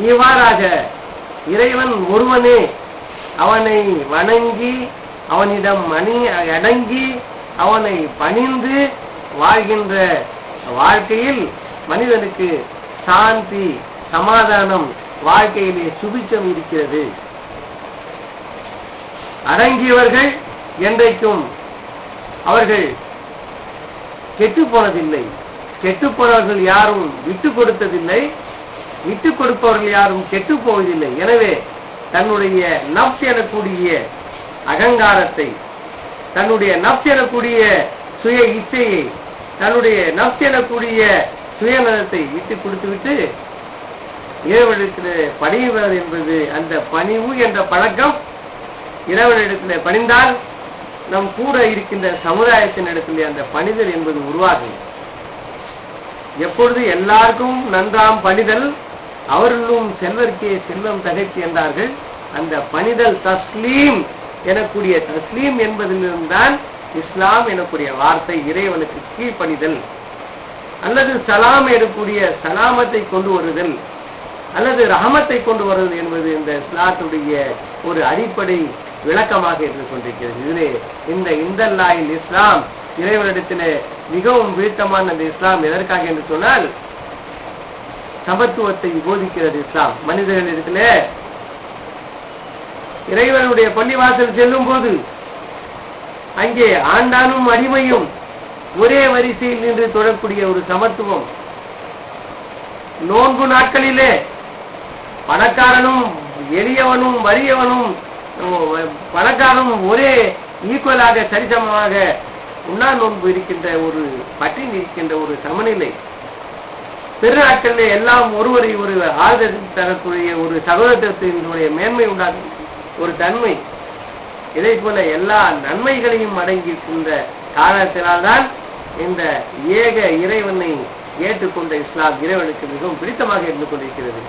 இவ்வாறாக இறைவன் ஒருவனே, அவனை வணங்கி அவனிடம் அடங்கி அவனை பணிந்து வாழ்கின்ற வாழ்க்கையில் மனிதனுக்கு சாந்தி, சமாதானம், வாழ்க்கையிலே சுபிச்சம் இருக்கிறது. அடங்கியவர்கள் என்றைக்கும் அவர்கள் கெட்டு போனதில்லை. கெட்டு போனவர்கள் யாரும் விட்டு கொடுத்ததில்லை, விட்டு கொடுப்பவர்கள் யாரும் கெட்டு போவதில்லை. எனவே தன்னுடைய நப்ஸ் எனக்கூடிய அகங்காரத்தை, தன்னுடைய நப்ஸ் எனக்கூடிய சுய இச்சையை, தன்னுடைய நப்ஸ் எனக்கூடிய சுயநலத்தை விட்டு கொடுத்துவிட்டு இறைவனிடத்தில் பணிவது என்பது, அந்த பணிவு என்ற பழக்கம் இறைவனிடத்தில் பணிந்தால் நம் கூட இருக்கின்ற சமுதாயத்தின் இடத்திலே அந்த பணிதல் என்பது உருவாகும். எப்பொழுது எல்லாருக்கும் நன்றாம் பணிதல், அவர்களும் செல்வர்க்கே செல்வம் தகைக்கு என்றார்கள். அந்த பணிதல் தஸ்லீம் எனக்கூடிய, தஸ்லீம் என்பதிலிருந்தான் இஸ்லாம் எனக்கூடிய வார்த்தை, இறைவனுக்கு கீழ்ப்பணிதல் அல்லது சலாம் எனக்கூடிய சலாமத்தை கொண்டு வருதல் அல்லது ரஹமத்தை கொண்டு வருவது என்பது இந்த இஸ்லாத்துடைய ஒரு அடிப்படை விளக்கமாக இருந்து கொண்டிருக்கிறது. இதிலே இந்த இந்தல்லாயில் இஸ்லாம், இறைவனிடத்திலே மிகவும் வீழ்த்தமான அந்த இஸ்லாம் எதற்காக என்று சொன்னால் சமத்துவத்தை போதிக்கிறது. இஸ்லாம் மனிதர்களிடத்திலே இறைவனுடைய பள்ளிவாசல் செல்லும் போது அங்கே ஆண்டானும் அடிமையும் ஒரே வரிசையில் நின்று தொடரக்கூடிய ஒரு சமத்துவம். நோன்பு நாட்களிலே பணக்காரனும் எளியவனும் வறியவனும் பணக்காரனும் ஒரே ஈக்குவலாக சரிசமமாக உண்ணா நோன்பு இருக்கின்ற ஒரு பட்டினி இருக்கின்ற ஒரு சமநிலை. பெருநாட்களிலே எல்லாம் ஒருவரை ஒரு ஆறுதல் தரக்கூடிய ஒரு சகோதரத்தினுடைய மேன்மை உண்டாகும் ஒரு தன்மை. இதை போல எல்லா நன்மைகளையும் அடங்கியிருக்கின்ற காரணத்தினால்தான் இந்த ஏக இறைவனை ஏற்றுக்கொண்ட இஸ்லாம் இறைவனுக்கு மிகவும் பிடித்தமாக இருந்து கொண்டிருக்கிறது.